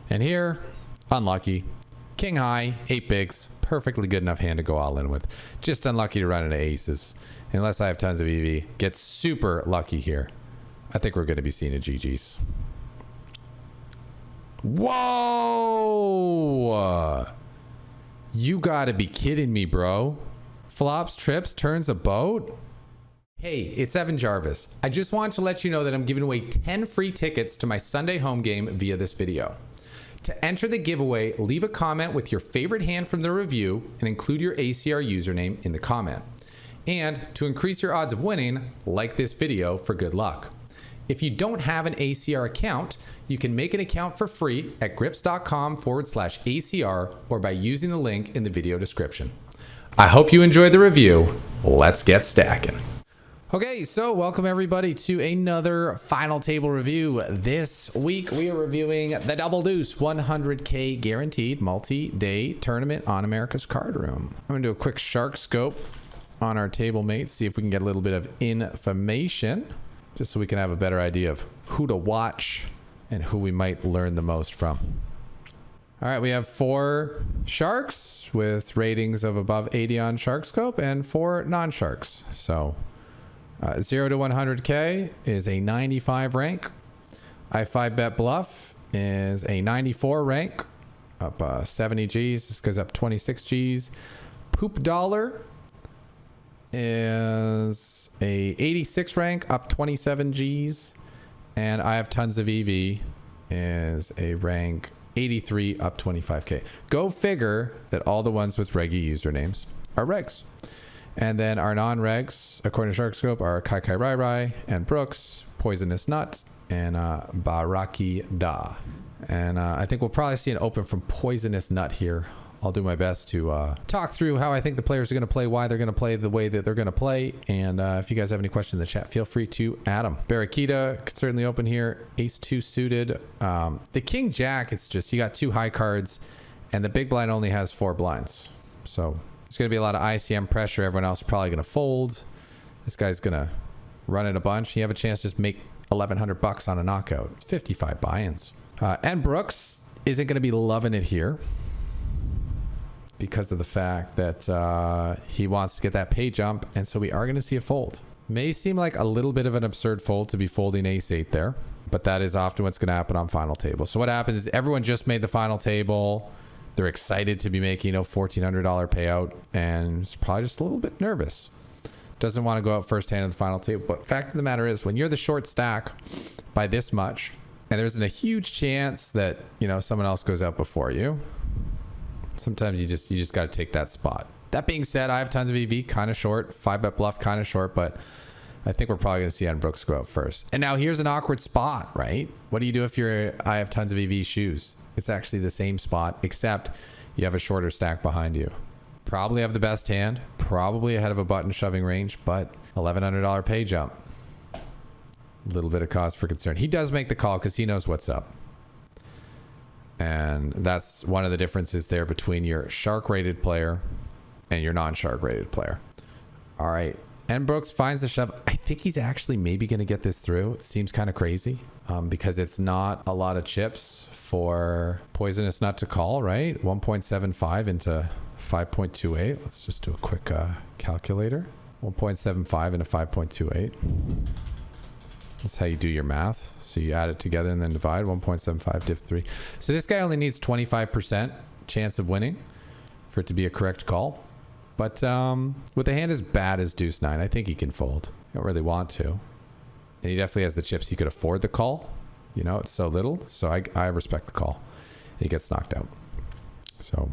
And here, unlucky. King high, 8 bigs. Perfectly good enough hand to go all in with. Just unlucky to run into aces. Unless I have tons of EV. Get super lucky here. I think we're going to be seeing a GG's. Whoa! You gotta be kidding me, bro. Flops, trips, turns a boat? Hey, it's Evan Jarvis. I just wanted to let you know that I'm giving away 10 free tickets to my Sunday home game via this video. To enter the giveaway, leave a comment with your favorite hand from the review and include your ACR username in the comment. And to increase your odds of winning, like this video for good luck. If you don't have an ACR account, you can make an account for free at grips.com/ACR or by using the link in the video description. I hope you enjoyed the review. Let's get stacking. Okay, so welcome everybody to another final table review. This week we are reviewing the DoubleDeuce 100K guaranteed multi-day tournament on America's Cardroom. I'm gonna do a quick shark scope on our table mates, see if we can get a little bit of information, just so we can have a better idea of who to watch and who we might learn the most from. All right, we have 4 sharks with ratings of above 80 on Shark Scope and 4 non-sharks. So 0 to 100K is a 95 rank. I5 bet bluff is a 94 rank, up 70 Gs. This goes up 26 Gs. Poop dollar is a 86 rank, up 27 Gs. And I have tons of EV is a rank 83, up 25K. Go figure that all the ones with reggy usernames are regs. And then our non-regs, according to Shark Scope, are Kai Kai Rai Rai and Brooks, Poisonous Nut, and Baraki Da. And I think we'll probably see an open from Poisonous Nut here. I'll do my best to talk through how I think the players are going to play, why they're going to play the way that they're going to play. And if you guys have any questions in the chat, feel free to add them. Barracuda could certainly open here. Ace 2 suited. The King Jack, it's just you got 2 high cards, and the big blind only has 4 blinds. So it's going to be a lot of ICM pressure. Everyone else is probably going to fold. This guy's going to run it a bunch. You have a chance to just make 1,100 bucks on a knockout. 55 buy-ins. And Brooks isn't going to be loving it here, because of the fact that he wants to get that pay jump, and so we are going to see a fold. May seem like a little bit of an absurd fold to be folding ace-8 there, but that is often what's going to happen on final table. So what happens is everyone just made the final table. They're excited to be making a $1,400 payout, and it's probably just a little bit nervous. Doesn't want to go out first hand in the final table. But fact of the matter is, when you're the short stack by this much, and there's a huge chance that someone else goes out before you, sometimes you just got to take that spot. That being said, I have tons of EV, kind of short. 5-bet bluff, kind of short, but I think we're probably going to see on Brooks go out first. And now here's an awkward spot, right? What do you do if I have tons of EV shoes? It's actually the same spot, except you have a shorter stack behind you. Probably have the best hand, probably ahead of a button shoving range, but $1,100 pay jump. A little bit of cause for concern. He does make the call because he knows what's up. And that's one of the differences there between your shark rated player and your non-shark rated player. All right. And Brooks finds the shove. I think he's actually maybe going to get this through. It seems kind of crazy because it's not a lot of chips for Poisonous Nut to call, right? 1.75 into 5.28. Let's just do a quick calculator. 1.75 into 5.28. That's how you do your math. So you add it together and then divide. 1.75 div 3. So this guy only needs 25% chance of winning for it to be a correct call. But with a hand as bad as Deuce 9, I think he can fold. I don't really want to. And he definitely has the chips. He could afford the call. It's so little. So I respect the call. He gets knocked out. So.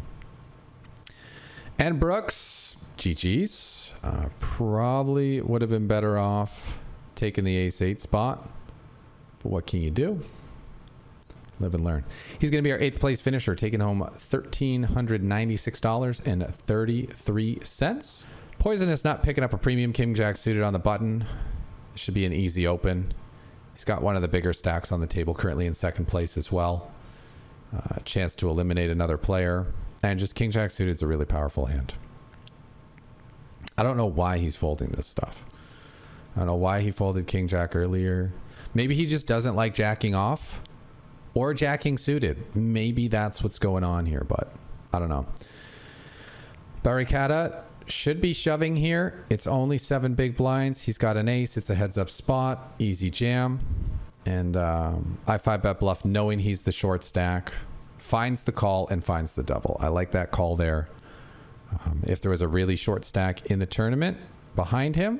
And Brooks, GG's. Probably would have been better off taking the ace-8 spot. But what can you do? Live and learn. He's going to be our 8th place finisher, taking home $1,396.33. Poisonous Nut picking up a premium King Jack suited on the button. It should be an easy open. He's got one of the bigger stacks on the table, currently in 2nd place as well. A chance to eliminate another player. And just King Jack suited is a really powerful hand. I don't know why he's folding this stuff. I don't know why he folded King Jack earlier. Maybe he just doesn't like jacking off. or Jack King suited. Maybe that's what's going on here, but I don't know. Barricada should be shoving here. It's only 7 big blinds. He's got an ace. It's a heads up spot. Easy jam. And I 5-bet bluff knowing he's the short stack. Finds the call and finds the double. I like that call there. If there was a really short stack in the tournament behind him,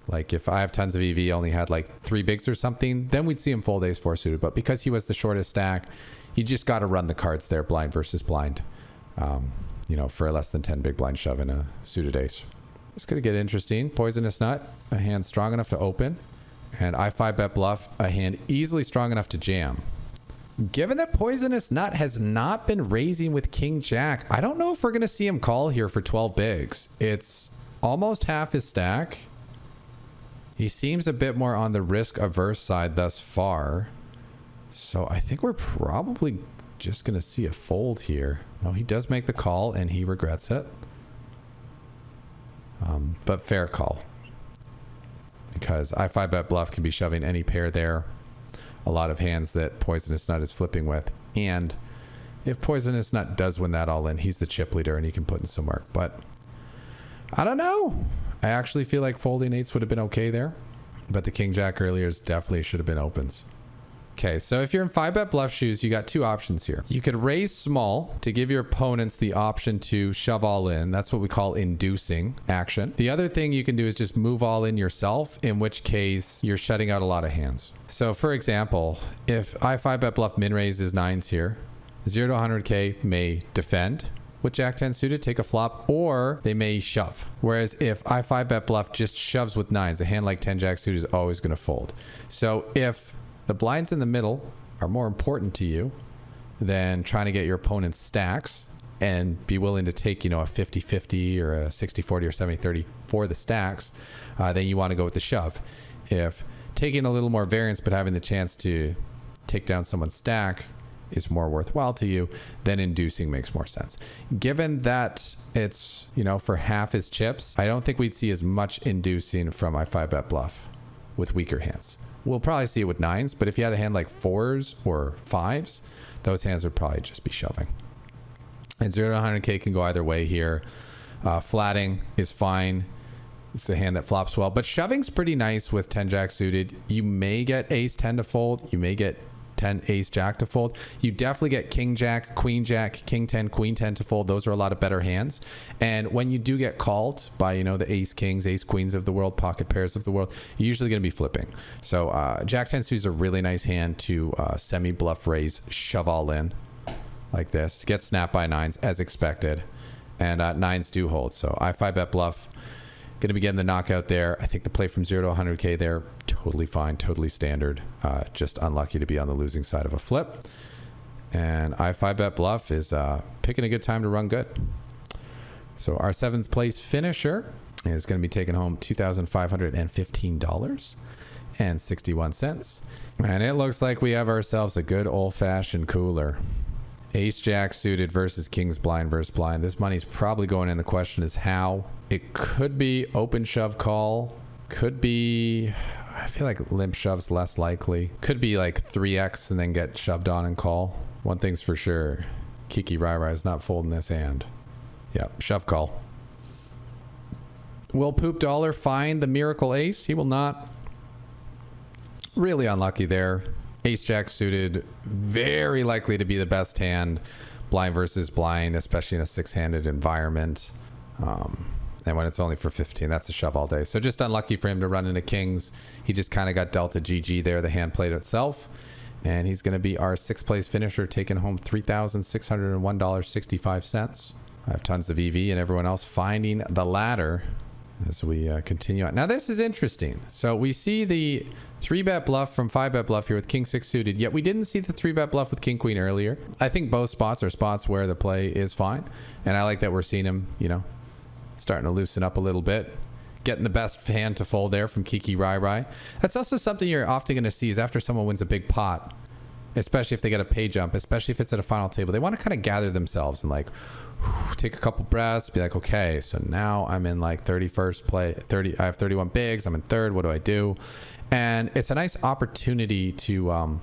like if I have tons of EV, only had like 3 bigs or something, then we'd see him fold ace 4 suited. But because he was the shortest stack, you just got to run the cards there, blind versus blind. You know, for a less than 10 big blind shove in a suited ace. It's going to get interesting. Poisonous Nut, a hand strong enough to open. And I 5-bet bluff, a hand easily strong enough to jam. Given that Poisonous Nut has not been raising with King Jack, I don't know if we're going to see him call here for 12 bigs. It's almost half his stack. He seems a bit more on the risk averse side thus far. So I think we're probably just going to see a fold here. No, he does make the call and he regrets it. But fair call. Because I 5-bet bluff can be shoving any pair there. A lot of hands that Poisonous Nut is flipping with. And if Poisonous Nut does win that all in, he's the chip leader and he can put in some work. But I don't know. I actually feel like folding eights would have been okay there. But the King Jack earlier definitely should have been opens. Okay, so if you're in 5-bet bluff shoes, you got 2 options here. You could raise small to give your opponents the option to shove all in. That's what we call inducing action. The other thing you can do is just move all in yourself, in which case you're shutting out a lot of hands. So for example, if I 5-bet bluff min raises 9s here, 0 to 100K may defend with Jack 10 suited, take a flop, or they may shove. Whereas if I 5-bet bluff just shoves with 9s, a hand like 10 Jack suited is always going to fold. So if the blinds in the middle are more important to you than trying to get your opponent's stacks and be willing to take, you know, a 50-50 or a 60-40 or 70-30 for the stacks, then you want to go with the shove. If taking a little more variance but having the chance to take down someone's stack is more worthwhile to you, then inducing makes more sense. Given that it's, you know, for half his chips, I don't think we'd see as much inducing from my 5-bet bluff with weaker hands. We'll probably see it with 9s, but if you had a hand like 4s or 5s, those hands would probably just be shoving. And 0 to 100K can go either way here. Flatting is fine. It's a hand that flops well, but shoving's pretty nice with 10 Jack suited. You may get ace 10 to fold. You may get 10 ace Jack to fold. You definitely get King Jack, Queen Jack, King 10, Queen 10 to fold. Those are a lot of better hands. And when you do get called by, you know, the ace kings, ace queens of the world, pocket pairs of the world, you're usually going to be flipping. So Jack 10 suited is a really nice hand to semi bluff raise, shove all in like this, get snapped by 9s as expected, and 9s do hold. So I 5-bet bluff. Going to be getting the knockout there. I think the play from 0 to 100K there, totally fine, totally standard. Just unlucky to be on the losing side of a flip. And I 5-bet bluff is picking a good time to run good. So our 7th place finisher is going to be taking home $2,515.61. And it looks like we have ourselves a good old-fashioned cooler. Ace Jack suited versus King's blind versus blind. This money's probably going in. The question is how. It could be open shove call. Could be, I feel like limp shove's less likely. Could be like 3x and then get shoved on and call. One thing's for sure, Kiki Rai Rai is not folding this hand. Yeah, shove call. Will Poop Dollar find the miracle ace? He will not. Really unlucky there. Ace Jack suited, very likely to be the best hand, blind versus blind, especially in a 6-handed environment. And when it's only for 15, that's a shove all day. So just unlucky for him to run into kings. He just kind of got dealt a GG there. The hand played itself. And he's going to be our 6th place finisher, taking home $3,601.65. I have tons of EV and everyone else finding the ladder as we continue on. Now this is interesting. So we see the 3-bet bluff from 5-bet bluff here with King 6 suited, yet we didn't see the 3-bet bluff with King Queen earlier. I think both spots are spots where the play is fine. And I like that we're seeing him, you know, starting to loosen up a little bit. Getting the best hand to fold there from Kiki Rai Rai. That's also something you're often going to see is after someone wins a big pot, especially if they get a pay jump, especially if it's at a final table, they want to kind of gather themselves and like take a couple breaths, be like, okay, so now I'm in like 31st play, I have 31 bigs, I'm in 3rd, what do I do? And it's a nice opportunity to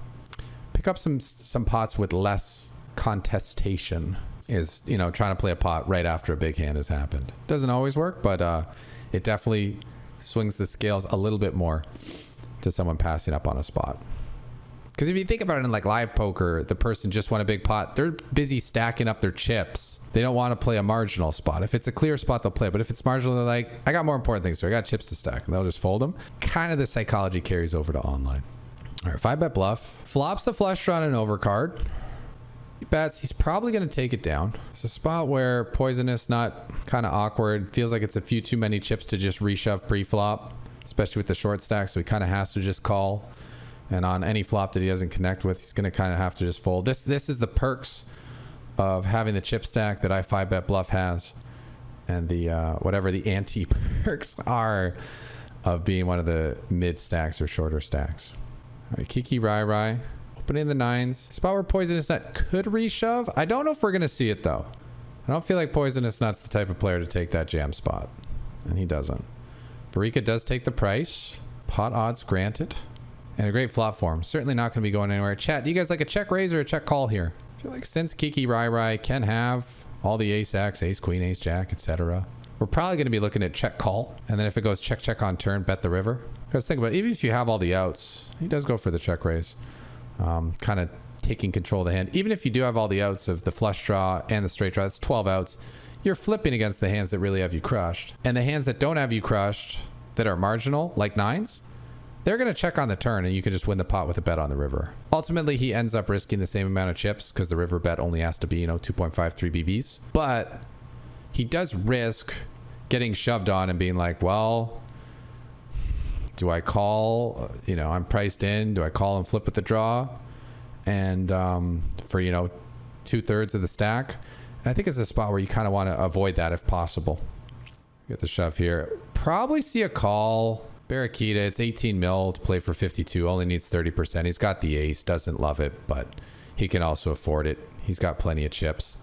pick up some pots with less contestation. Is, you know, trying to play a pot right after a big hand has happened. Doesn't always work, but it definitely swings the scales a little bit more to someone passing up on a spot. Because if you think about it in like live poker, the person just won a big pot. They're busy stacking up their chips. They don't want to play a marginal spot. If it's a clear spot, they'll play. But if it's marginal, they're like, I got more important things. So I got chips to stack. And they'll just fold them. Kind of the psychology carries over to online. All right, 5-bet bluff. Flops the flush draw on an overcard. He bets. He's probably going to take it down. It's a spot where poisonous, not kind of awkward. Feels like it's a few too many chips to just reshove pre-flop, especially with the short stack. So he kind of has to just call. And on any flop that he doesn't connect with, he's going to kind of have to just fold. This is the perks of having the chip stack that I 5-bet bluff has, and the whatever the anti-perks are of being one of the mid stacks or shorter stacks. All right, Kiki Rai. Opening the nines. Spot where Poisonous Nut could reshove. I don't know if we're going to see it, though. I don't feel like Poisonous Nut's the type of player to take that jam spot. And he doesn't. Barika does take the price. Pot odds granted. And a great flop form. Certainly not going to be going anywhere. Chat, do you guys like a check raise or a check call here? I feel like since Kiki Rai can have all the ace-x, ace-queen, ace-jack, etc., we're probably going to be looking at check call. And then if it goes check on turn, bet the river. Because think about it, even if you have all the outs, he does go for the check raise. Kind of taking control of the hand. Even if you do have all the outs of the flush draw and the straight draw, that's 12 outs. You're flipping against the hands that really have you crushed. And the hands that don't have you crushed, that are marginal, like nines, they're going to check on the turn and you can just win the pot with a bet on the river. Ultimately, he ends up risking the same amount of chips because the river bet only has to be, 2.53 BBs. But he does risk getting shoved on and being like, well, do I call? I'm priced in. Do I call and flip with the draw? And for, 2/3 of the stack. And I think it's a spot where you kind of want to avoid that if possible. Get the shove here. Probably see a call. Barracuda, it's 18 mil to play for 52. Only needs 30%. He's got the ace. Doesn't love it, but he can also afford it. He's got plenty of chips.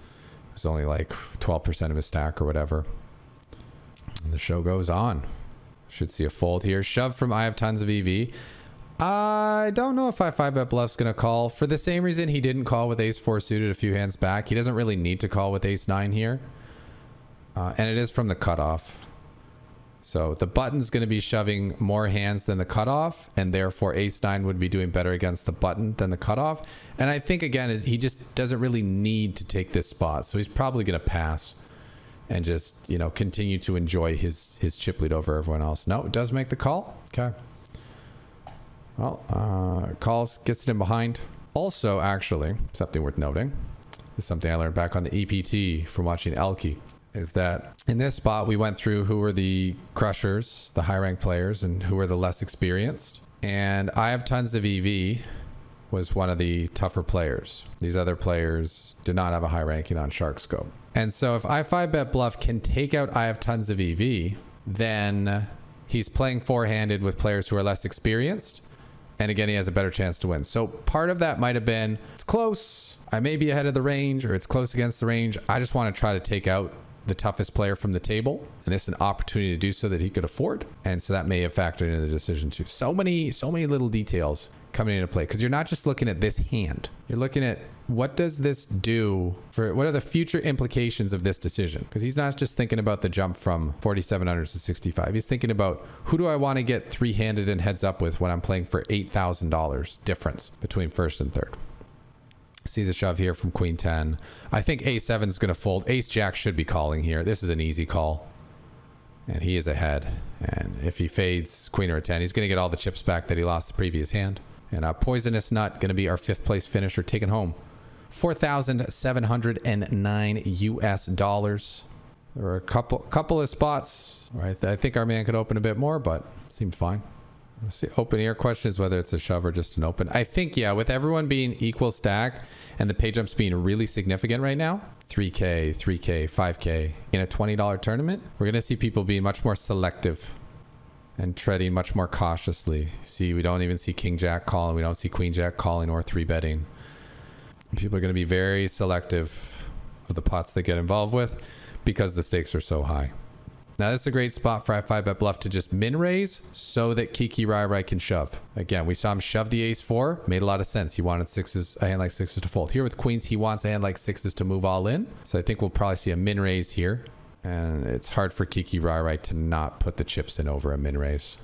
It's only like 12% of his stack or whatever. And the show goes on. Should see a fold here. Shove from I have tons of EV. I don't know if 5-bet bluff's going to call. For the same reason he didn't call with ace-4 suited a few hands back. He doesn't really need to call with ace-9 here. And it is from the cutoff. So the button's going to be shoving more hands than the cutoff. And therefore ace-9 would be doing better against the button than the cutoff. And I think, again, he just doesn't really need to take this spot. So he's probably going to pass. And just, continue to enjoy his chip lead over everyone else. No, it does make the call. Okay. Well, calls, gets it in behind. Also, actually, something worth noting is something I learned back on the EPT from watching Elke, is that in this spot, we went through who were the crushers, the high-ranked players, and who were the less experienced. And I have tons of EV was one of the tougher players. These other players did not have a high ranking on Shark Scope. And so if I 5-bet bluff can take out I have tons of EV, then he's playing four-handed with players who are less experienced. And again, he has a better chance to win. So part of that might have been, it's close. I may be ahead of the range, or it's close against the range. I just want to try to take out the toughest player from the table. And this is an opportunity to do so that he could afford. And so that may have factored into the decision too. So many little details coming into play, because you're not just looking at this hand. You're looking at what does this do for, what are the future implications of this decision? Because he's not just thinking about the jump from 4,700 to 65. He's thinking about, who do I want to get three-handed and heads up with when I'm playing for $8,000 difference between first and third? See the shove here from Queen 10. I think A7 is going to fold. Ace Jack should be calling here. This is an easy call. And he is ahead. And if he fades Queen or a 10, he's going to get all the chips back that he lost the previous hand. And Poisonous Nut going to be our 5th place finisher, taken home $4,709 US. There were a couple of spots where I think our man could open a bit more, but seemed fine. Let's see. Open here. Question is whether it's a shove or just an open. I think, yeah, with everyone being equal stack and the pay jumps being really significant right now, 3K, 3K, 5K in a $20 tournament, we're going to see people being much more selective and treading much more cautiously. See, we don't even see King Jack calling. We don't see Queen Jack calling or 3-betting. People are going to be very selective of the pots they get involved with because the stakes are so high. Now, this is a great spot for I5bet bluff to just min raise so that Kiki Rai can shove. Again, we saw him shove the ace 4. Made a lot of sense. He wanted sixes, a hand like sixes to fold. Here with queens, he wants a hand like sixes to move all in. So I think we'll probably see a min raise here. And it's hard for Kiki Rai to not put the chips in over a min raise.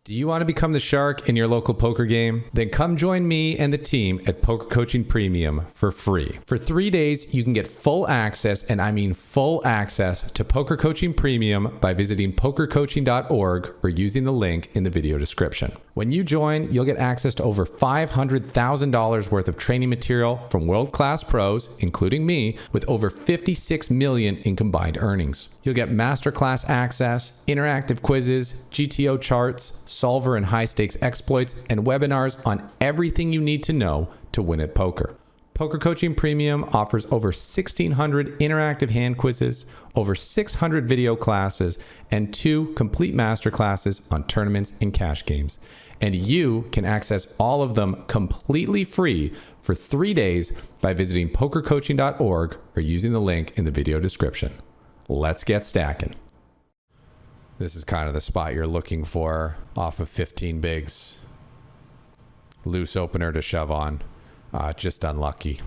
Do you want to become the shark in your local poker game? Then come join me and the team at Poker Coaching Premium for free. For 3 days, you can get full access, and I mean full access, to Poker Coaching Premium by visiting pokercoaching.org or using the link in the video description. When you join, you'll get access to over $500,000 worth of training material from world-class pros, including me, with over $56 million in combined earnings. You'll get masterclass access, interactive quizzes, GTO charts, solver and high-stakes exploits, and webinars on everything you need to know to win at poker. Poker Coaching Premium offers over 1,600 interactive hand quizzes, over 600 video classes, and 2 complete masterclasses on tournaments and cash games. And you can access all of them completely free for 3 days by visiting pokercoaching.org or using the link in the video description. Let's get stacking. This is kind of the spot you're looking for off of 15 bigs. Loose opener to shove on. Just unlucky.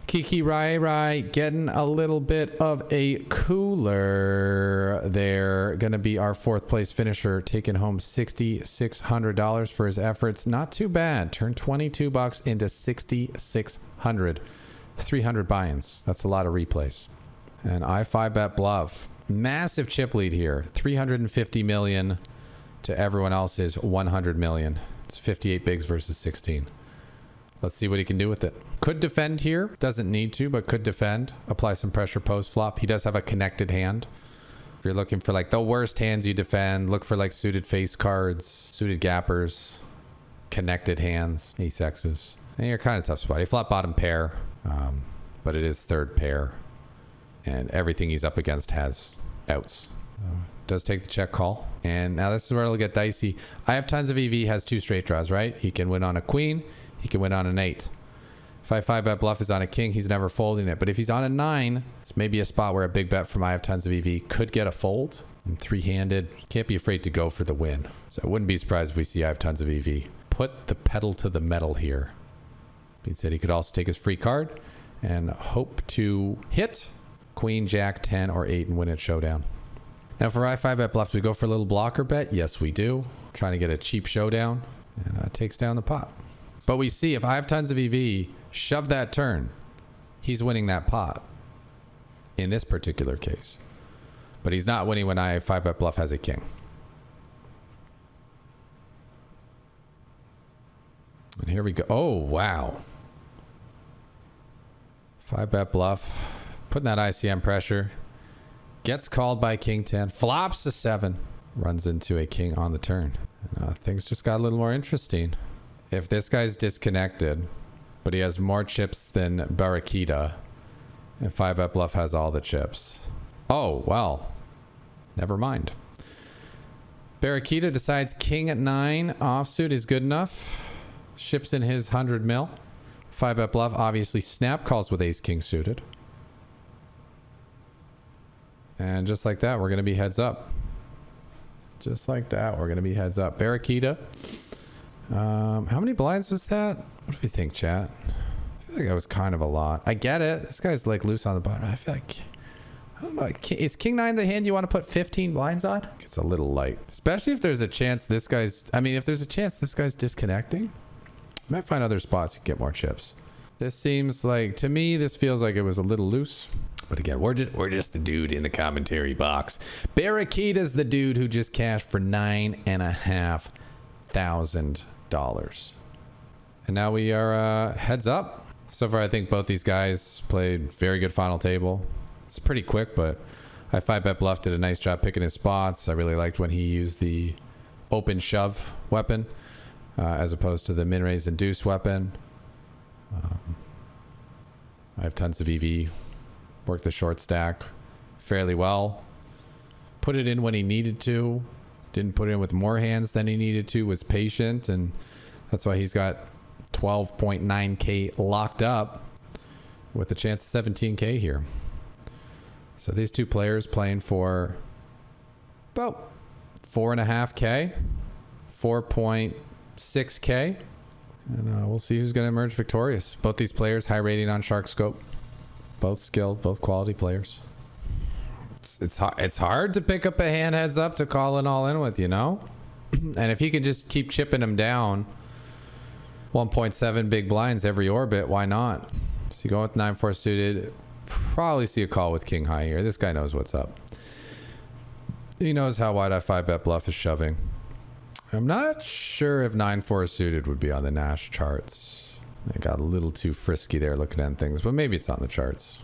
Kiki Rai getting a little bit of a cooler there. Gonna be our 4th place finisher, taking home $6,600 for his efforts. Not too bad. Turned $22 into $6,600. 300 buy-ins. That's a lot of replays. And I5bet bluff. Massive chip lead here. 350 million to everyone else's 100 million. It's 58 bigs versus 16. Let's see what he can do with it. Could defend here. Doesn't need to, but could defend. Apply some pressure post flop. He does have a connected hand. If you're looking for like the worst hands you defend, look for like suited face cards, suited gappers, connected hands, ace X's. And you're kind of tough spot. He flop bottom pair, but it is 3rd pair. And everything he's up against has outs. Does take the check call. And now this is where it'll get dicey. I have tons of EV, has 2 straight draws, right? He can win on a queen. He can win on an 8. If I5bet bluff is on a king, he's never folding it. But if he's on a 9, it's maybe a spot where a big bet from I have tons of EV could get a fold. And 3-handed, can't be afraid to go for the win. So I wouldn't be surprised if we see I have tons of EV. Put the pedal to the metal here. Being said, he could also take his free card and hope to hit queen, jack, 10, or 8 and win at showdown. Now for I5bet bluff, do we go for a little blocker bet? Yes, we do. Trying to get a cheap showdown, and takes down the pot. But we see if I have tons of EV, shove that turn, he's winning that pot in this particular case. But he's not winning when I5bet bluff has a king. And here we go. Oh, wow. 5-bet bluff. Putting that ICM pressure. Gets called by king 10. Flops a 7. Runs into a king on the turn. And, things just got a little more interesting. If this guy's disconnected, but he has more chips than Barakita, and 5-bet bluff has all the chips. Oh, well. Never mind. Barakita decides king at 9 offsuit is good enough. Ships in his 100 mil. 5-bet bluff obviously snap calls with ace king suited. And just like that, we're going to be heads up. Just like that, we're going to be heads up. Barakita. How many blinds was that? What do you think, chat? I feel like that was kind of a lot. I get it. This guy's like loose on the bottom. I feel like, I don't know. Is king 9 the hand you want to put 15 blinds on? It's a little light. Especially if there's a chance this guy's, if there's a chance this guy's disconnecting. I might find other spots to get more chips. This seems like, to me, this feels like it was a little loose. But again, we're just the dude in the commentary box. Barakita's the dude who just cashed for $9,500. And now we are heads up. So far, I think both these guys played very good final table. It's pretty quick, but I 5-bet bluff did a nice job picking his spots. I really liked when he used the open shove weapon as opposed to the min raise and deuce weapon. I have tons of EV. Worked the short stack fairly well. Put it in when he needed to. Didn't put it in with more hands than he needed to. Was patient, and that's why he's got 12.9k locked up with a chance of 17k here. So these two players playing for about 4.5K, 4.6K. And we'll see who's going to emerge victorious. Both these players, high rating on Shark Scope. Both skilled, both quality players. It's hard to pick up a hand heads up to call it all in with, you know? And if he can just keep chipping them down, 1.7 big blinds every orbit, why not? So you go with 9-4 suited. Probably see a call with king high here. This guy knows what's up. He knows how wide I 5-bet bluff is shoving. I'm not sure if 9-4 suited would be on the Nash charts. I got a little too frisky there looking at things, but maybe it's on the charts.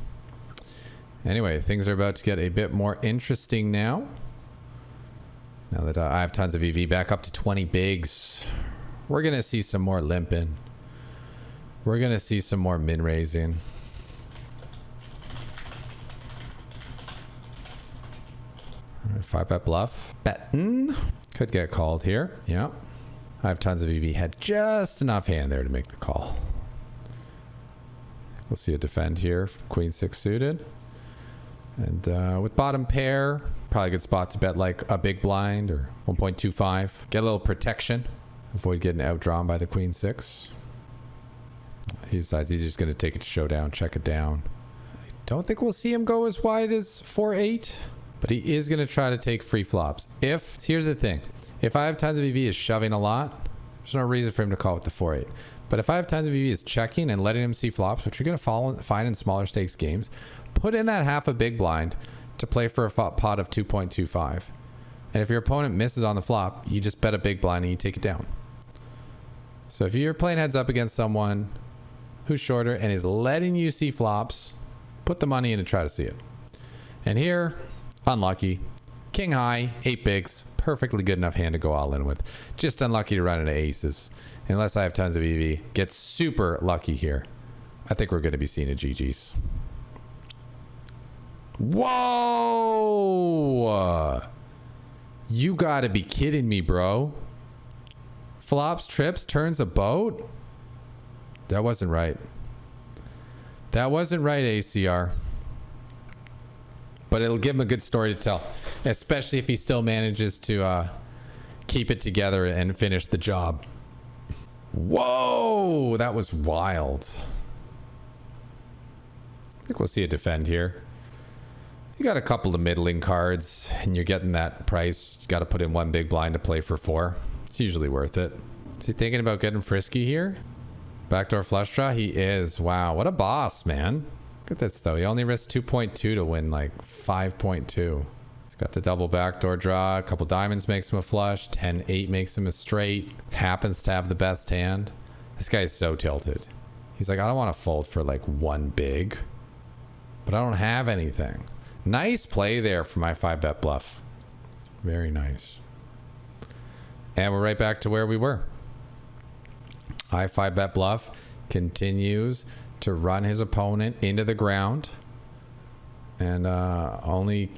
Anyway, things are about to get a bit more interesting now. Now that I have tons of EV back up to 20 bigs, we're going to see some more limping. We're going to see some more min raising. All right, 5-bet bluff. Betting. Could get called here. Yeah. I have tons of EV. Had just enough hand there to make the call. We'll see a defend here. Queen 6 suited. And with bottom pair, probably a good spot to bet like a big blind or 1.25. Get a little protection. Avoid getting outdrawn by the Queen 6. He decides he's just going to take it to showdown, check it down. I don't think we'll see him go as wide as 4-8, but he is going to try to take free flops. Here's the thing. If I have tons of EV is shoving a lot, there's no reason for him to call with the 4-8. But if I have tons of EV is checking and letting him see flops, which you're going to find in smaller stakes games, put in that half a big blind to play for a pot of 2.25. And if your opponent misses on the flop, you just bet a big blind and you take it down. So if you're playing heads up against someone who's shorter and is letting you see flops, put the money in and try to see it. And here, unlucky. King high, 8 bigs. Perfectly good enough hand to go all in with. Just unlucky to run into aces. Unless I have tons of EV. Get super lucky here. I think we're going to be seeing a GG's. Whoa! You gotta be kidding me, bro. Flops, trips, turns a boat? That wasn't right. That wasn't right, ACR. But it'll give him a good story to tell. Especially if he still manages to keep it together and finish the job. Whoa! That was wild. I think we'll see a defend here. You got a couple of middling cards and you're getting that price. You got to put in one big blind to play for 4. It's usually worth it. Is he thinking about getting frisky here? Backdoor flush draw? He is. Wow, what a boss, man. Look at this though. He only risked 2.2 to win like 5.2. He's got the double backdoor draw. A couple diamonds makes him a flush. 10-8 makes him a straight. Happens to have the best hand. This guy is so tilted. He's like, I don't want to fold for like one big, but I don't have anything. Nice play there for my 5-bet bluff. Very nice. And we're right back to where we were. I 5-bet bluff continues to run his opponent into the ground. And only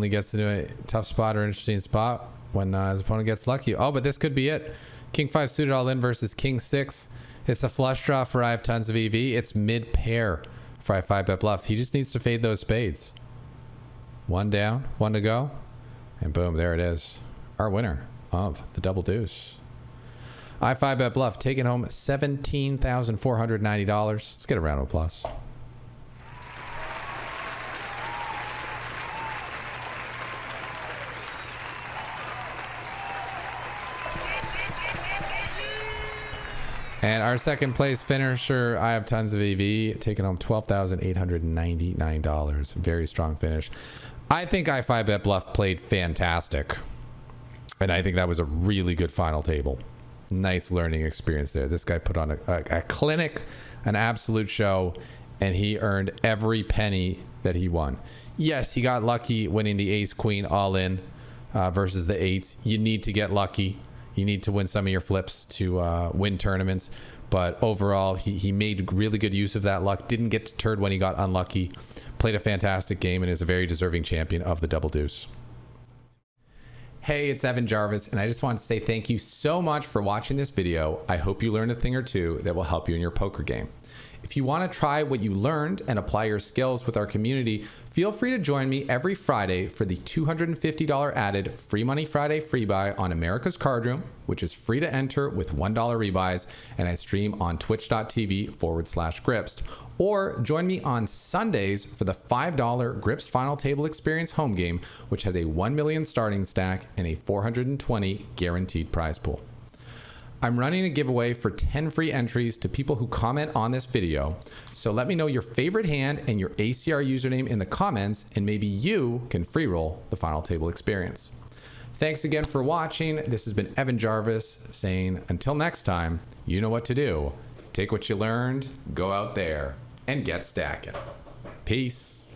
gets into a tough spot or interesting spot when his opponent gets lucky. Oh, but this could be it. King 5 suited all in versus King 6. It's a flush draw for I have tons of EV. It's mid pair for I 5-bet bluff. He just needs to fade those spades. One down, one to go. And boom, there it is. Our winner of the Double Deuce. I 5-bet bluff taking home $17,490. Let's get a round of applause. And our second place finisher, I have tons of EV, taking home $12,899. Very strong finish. I think I 5-bet bluff played fantastic. And I think that was a really good final table. Nice learning experience there. This guy put on a clinic, an absolute show, and he earned every penny that he won. Yes, he got lucky winning the ace queen all in versus the 8s. You need to get lucky. You need to win some of your flips to win tournaments. But overall, he made really good use of that luck. Didn't get deterred when he got unlucky. Played a fantastic game and is a very deserving champion of the Double Deuce. Hey, it's Evan Jarvis, and I just want to say thank you so much for watching this video. I hope you learned a thing or two that will help you in your poker game. If you want to try what you learned and apply your skills with our community, feel free to join me every Friday for the $250 added Free Money Friday free buy on America's Cardroom, which is free to enter with $1 rebuys, and I stream on twitch.tv/Gripst. Or join me on Sundays for the $5 Gripst Final Table Experience home game, which has a 1 million starting stack and a 420 guaranteed prize pool. I'm running a giveaway for 10 free entries to people who comment on this video. So let me know your favorite hand and your ACR username in the comments, and maybe you can free roll the Final Table Experience. Thanks again for watching. This has been Evan Jarvis saying, until next time, you know what to do. Take what you learned, go out there, and get stacking. Peace.